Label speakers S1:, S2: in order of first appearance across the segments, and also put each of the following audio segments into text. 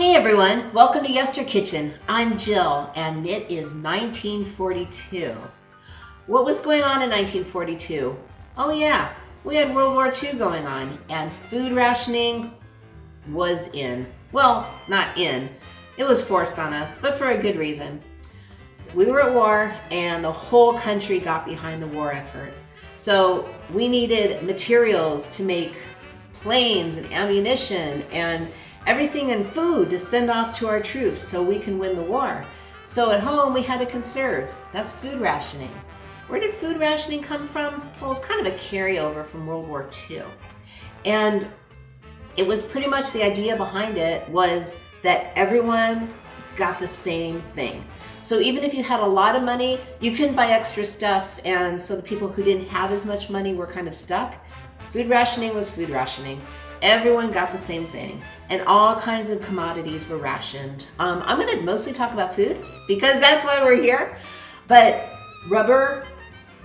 S1: Hey everyone, welcome to YesterKitchen. I'm Jill and it is 1942. What was going on in 1942? Oh yeah, we had World War II going on and food rationing was in. Well, not in. It was forced on us, but for a good reason. We were at war and the whole country got behind the war effort. So we needed materials to make planes and ammunition and everything in food to send off to our troops so we can win the war. So at home we had to conserve. That's food rationing. Where did food rationing come from? Well, it's kind of a carryover from World War II. And it was pretty much the idea behind it was that everyone got the same thing. So even if you had a lot of money, you couldn't buy extra stuff, and so the people who didn't have as much money were kind of stuck. Food rationing was food rationing. Everyone got the same thing, and all kinds of commodities were rationed. I'm going to mostly talk about food because that's why we're here. But rubber,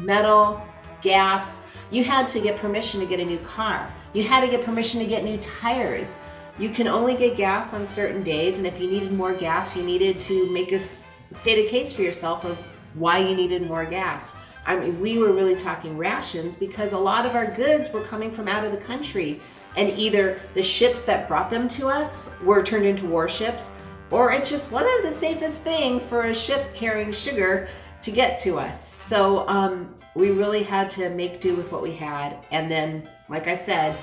S1: metal, gas, you had to get permission to get a new car. You had to get permission to get new tires. You can only get gas on certain days, and if you needed more gas, you needed to make a stated case for yourself of why you needed more gas. I mean, we were really talking rations because a lot of our goods were coming from out of the country. And either the ships that brought them to us were turned into warships, or it just wasn't the safest thing for a ship carrying sugar to get to us. So we really had to make do with what we had. And then, like I said,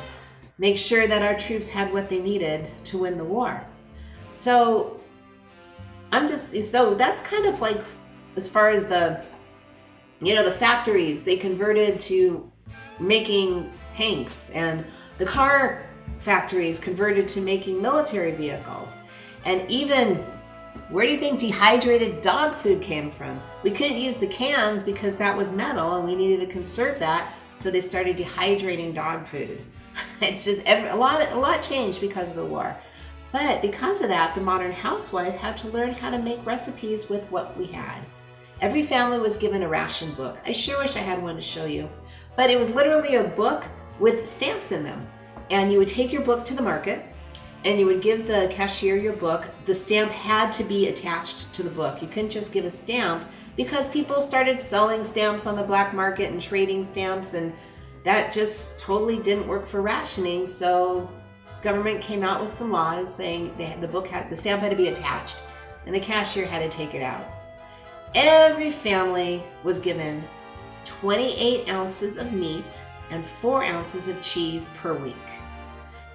S1: make sure that our troops had what they needed to win the war. So that's kind of like, as far as the factories, they converted to making tanks, and the car factories converted to making military vehicles. And even, where do you think dehydrated dog food came from? We couldn't use the cans because that was metal and we needed to conserve that, so they started dehydrating dog food. It's just a lot changed because of the war. But because of that, the modern housewife had to learn how to make recipes with what we had. Every family was given a ration book. I sure wish I had one to show you. But it was literally a book with stamps in them. And you would take your book to the market and you would give the cashier your book. The stamp had to be attached to the book. You couldn't just give a stamp because people started selling stamps on the black market and trading stamps, and that just totally didn't work for rationing. So government came out with some laws saying the stamp had to be attached and the cashier had to take it out. Every family was given 28 ounces of meat and 4 ounces of cheese per week.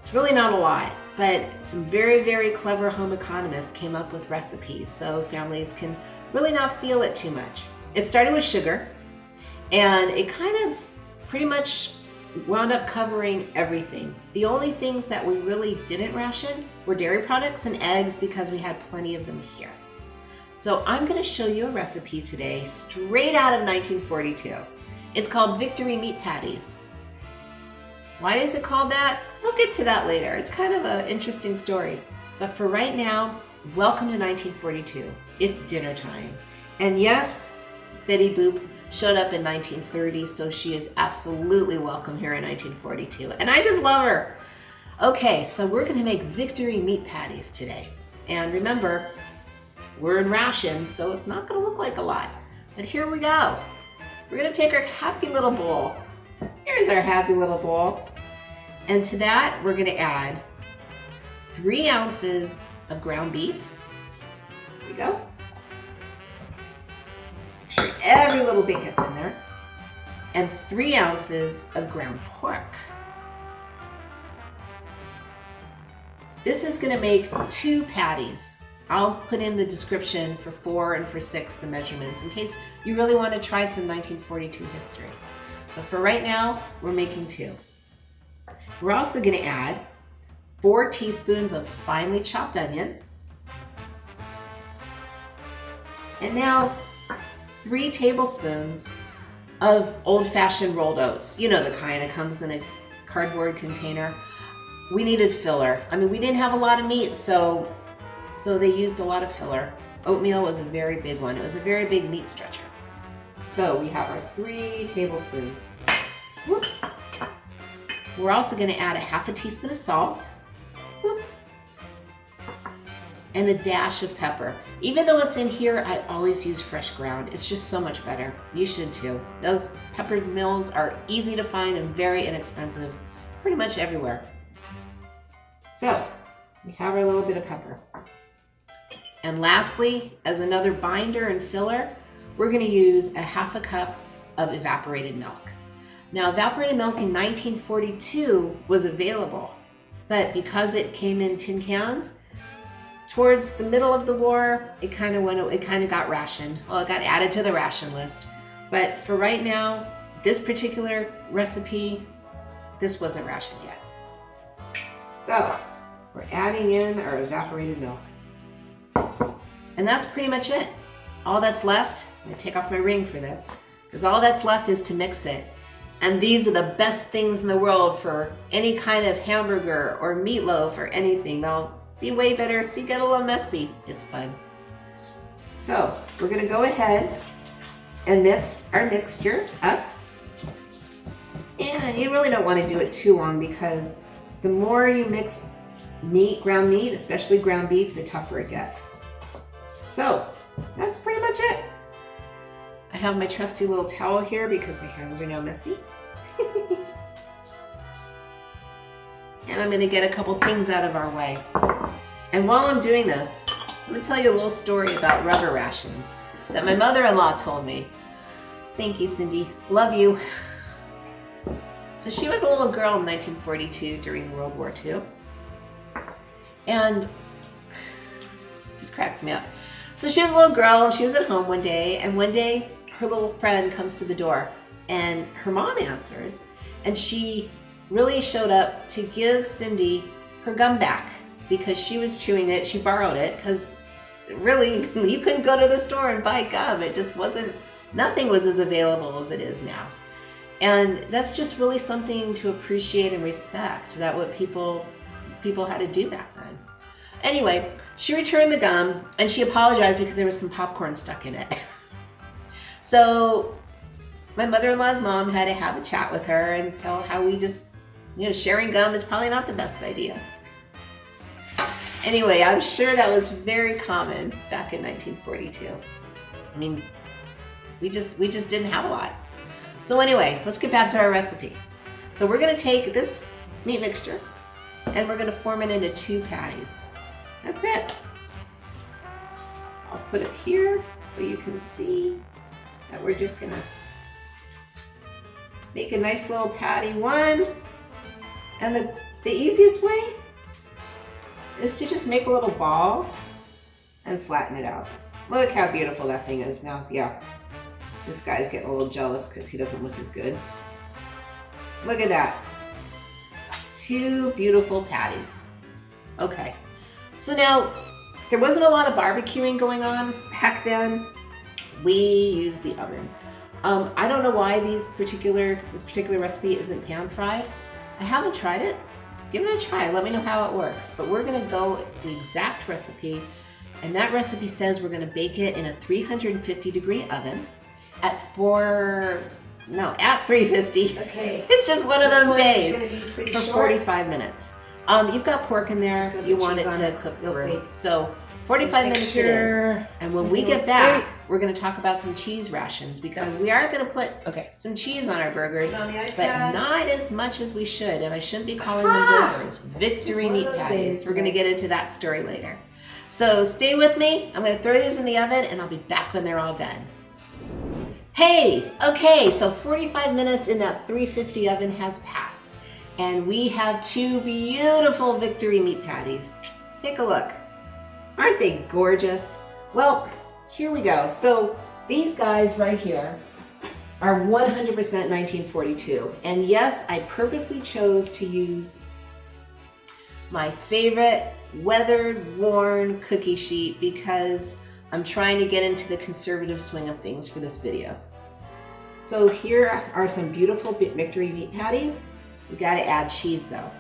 S1: It's really not a lot, but some very, very clever home economists came up with recipes so families can really not feel it too much. It started with sugar, and it kind of pretty much wound up covering everything. The only things that we really didn't ration were dairy products and eggs because we had plenty of them here. So I'm going to show you a recipe today straight out of 1942. It's called Victory Meat Patties. Why is it called that? We'll get to that later. It's kind of an interesting story. But for right now, welcome to 1942. It's dinner time. And yes, Betty Boop showed up in 1930, so she is absolutely welcome here in 1942. And I just love her. Okay, so we're going to make Victory Meat Patties today. And remember, we're in rations, so it's not going to look like a lot. But here we go. We're going to take our happy little bowl. Here's our happy little bowl. And to that, we're going to add 3 ounces of ground beef. Here we go. Make sure every little bit gets in there. And 3 ounces of ground pork. This is going to make 2 patties. I'll put in the description for 4 and for 6 the measurements in case you really want to try some 1942 history. But for right now, we're making 2. We're also going to add 4 teaspoons of finely chopped onion. And now 3 tablespoons of old-fashioned rolled oats. You know, the kind that comes in a cardboard container. We needed filler. I mean, we didn't have a lot of meat, so they used a lot of filler. Oatmeal was a very big one. It was a very big meat stretcher. So we have our 3 tablespoons. Whoops. We're also going to add a 1/2 teaspoon of salt. Whoop. and a dash of pepper. Even though it's in here, I always use fresh ground. It's just so much better. You should too. Those pepper mills are easy to find and very inexpensive, pretty much everywhere. So we have our little bit of pepper. And lastly, as another binder and filler, we're gonna use a half a cup of evaporated milk. Now, evaporated milk in 1942 was available, but because it came in tin cans, towards the middle of the war, it kind of got rationed. Well, it got added to the ration list. But for right now, this particular recipe, this wasn't rationed yet. So we're adding in our evaporated milk. And that's pretty much it. All that's left, I'm gonna take off my ring for this, because all that's left is to mix it. And these are the best things in the world for any kind of hamburger or meatloaf or anything. They'll be way better, so you get a little messy. It's fun. So we're gonna go ahead and mix our mixture up. And you really don't wanna do it too long, because the more you mix meat, ground meat, especially ground beef, the tougher it gets. So that's pretty much it. I have my trusty little towel here because my hands are now messy. And I'm gonna get a couple things out of our way. And while I'm doing this, I'm gonna tell you a little story about rubber rations that my mother-in-law told me. Thank you, Cindy. Love you. So she was a little girl in 1942 during World War II. And just cracks me up. So she was a little girl and she was at home one day, and one day her little friend comes to the door and her mom answers, and she really showed up to give Cindy her gum back because she was chewing it. She borrowed it because really you couldn't go to the store and buy gum. It just wasn't, nothing was as available as it is now. And that's just really something to appreciate and respect, that what people had to do back then. Anyway, she returned the gum and she apologized because there was some popcorn stuck in it. So my mother-in-law's mom had to have a chat with her and tell how we just, sharing gum is probably not the best idea. Anyway, I'm sure that was very common back in 1942. I mean, we just didn't have a lot. So anyway, let's get back to our recipe. So we're gonna take this meat mixture and we're gonna form it into 2 patties. That's it. I'll put it here so you can see that we're just gonna make a nice little patty 1. And the easiest way is to just make a little ball and flatten it out. Look how beautiful that thing is now. Yeah, this guy's getting a little jealous because he doesn't look as good. Look at that. 2 beautiful patties. Okay, so now there wasn't a lot of barbecuing going on back then. We used the oven. I don't know why this particular recipe isn't pan fried. I haven't tried it. Give it a try. Let me know how it works. But we're gonna go the exact recipe, and that recipe says we're gonna bake it in a 350-degree oven at 350. Okay. It's just one of those days for 45 minutes. You've got pork in there. You want it to cook through. So 45 minutes it is. And when we get back, we're going to talk about some cheese rations, because we are going to put some cheese on our burgers, but not as much as we should. And I shouldn't be calling them burgers. Victory Meat Patties. We're going to get into that story later. So stay with me. I'm going to throw these in the oven and I'll be back when they're all done. Hey, okay, so 45 minutes in that 350 oven has passed, and we have 2 beautiful Victory Meat Patties. Take a look. Aren't they gorgeous? Well, here we go. So these guys right here are 100% 1942. And yes, I purposely chose to use my favorite weathered, worn cookie sheet because I'm trying to get into the conservative swing of things for this video. So here are some beautiful Victory Meat Patties. We gotta add cheese though.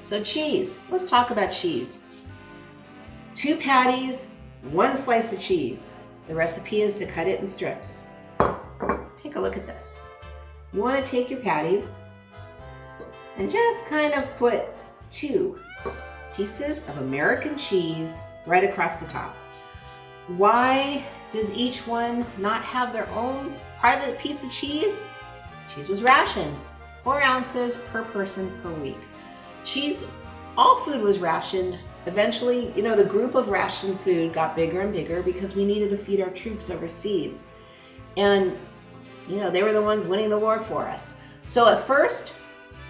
S1: So cheese, let's talk about cheese. 2 patties, 1 slice of cheese. The recipe is to cut it in strips. Take a look at this. You wanna take your patties and just kind of put 2 pieces of American cheese right across the top. Why does each one not have their own private piece of cheese? Cheese was rationed, 4 ounces per person per week. Cheese, all food was rationed. Eventually, the group of rationed food got bigger and bigger because we needed to feed our troops overseas. And, they were the ones winning the war for us. So at first,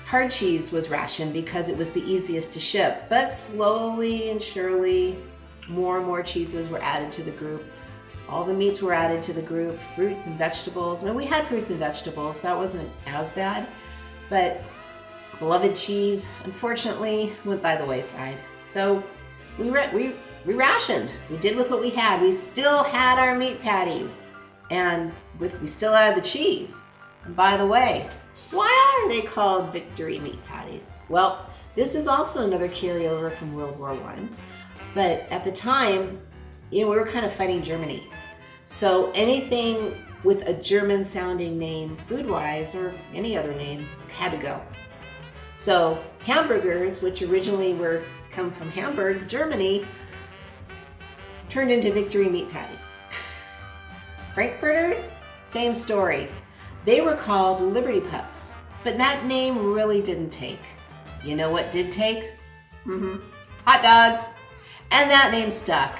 S1: hard cheese was rationed because it was the easiest to ship. But slowly and surely, more and more cheeses were added to the group. All the meats were added to the group, fruits and vegetables. We had fruits and vegetables. That wasn't as bad. But beloved cheese, unfortunately, went by the wayside. So we rationed. We did with what we had. We still had our meat patties. And we still had the cheese. And by the way, why are they called Victory Meat Patties? Well, this is also another carryover from World War I. But at the time, we were kind of fighting Germany. So anything with a German sounding name food-wise or any other name had to go. So hamburgers, which originally come from Hamburg, Germany, turned into Victory Meat Patties. Frankfurters, same story. They were called Liberty Pups, but that name really didn't take. You know what did take? Hot dogs. And that name stuck.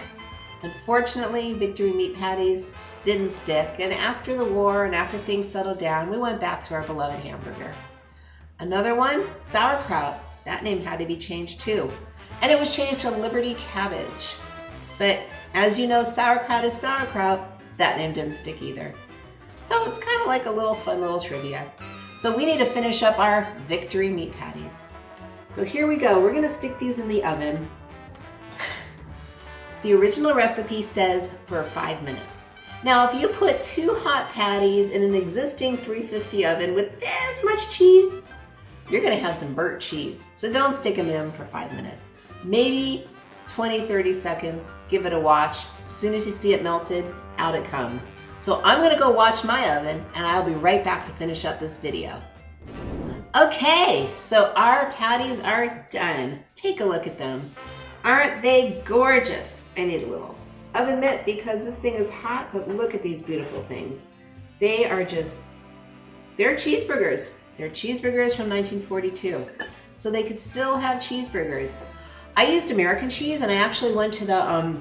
S1: Unfortunately, Victory Meat Patties didn't stick, and after the war and after things settled down, we went back to our beloved hamburger. Another one, sauerkraut. That name had to be changed too. And it was changed to Liberty Cabbage. But as you know, sauerkraut is sauerkraut. That name didn't stick either. So it's kind of like a fun little trivia. So we need to finish up our Victory Meat Patties. So here we go. We're gonna stick these in the oven. The original recipe says for 5 minutes. Now, if you put 2 hot patties in an existing 350 oven with this much cheese, you're gonna have some burnt cheese. So don't stick them in for 5 minutes. Maybe 20, 30 seconds, give it a watch. As soon as you see it melted, out it comes. So I'm gonna go watch my oven and I'll be right back to finish up this video. Okay, so our patties are done. Take a look at them. Aren't they gorgeous? I need a little oven mitt because this thing is hot, but look at these beautiful things. They're cheeseburgers. They're cheeseburgers from 1942. So they could still have cheeseburgers. I used American cheese and I actually went to the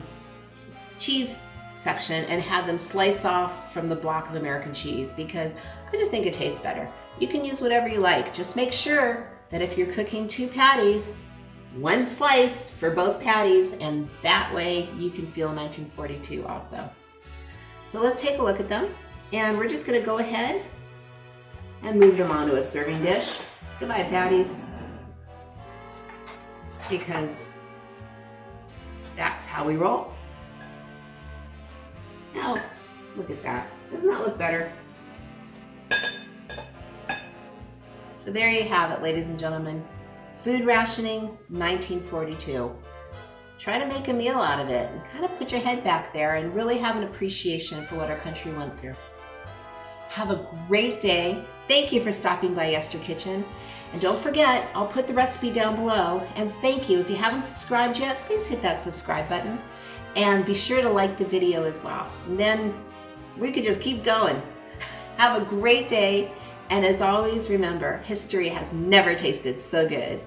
S1: cheese section and had them slice off from the block of American cheese because I just think it tastes better. You can use whatever you like. Just make sure that if you're cooking 2 patties, 1 slice for both patties, and that way you can feel 1942 also. So let's take a look at them, and we're just gonna go ahead and move them onto a serving dish. Goodbye, patties. Because that's how we roll. Now, look at that. Doesn't that look better? So there you have it, ladies and gentlemen. Food rationing, 1942. Try to make a meal out of it and kind of put your head back there and really have an appreciation for what our country went through. Have a great day. Thank you for stopping by YesterKitchen. And don't forget, I'll put the recipe down below. And thank you. If you haven't subscribed yet, please hit that subscribe button. And be sure to like the video as well. And then we could just keep going. Have a great day. And as always, remember, history has never tasted so good.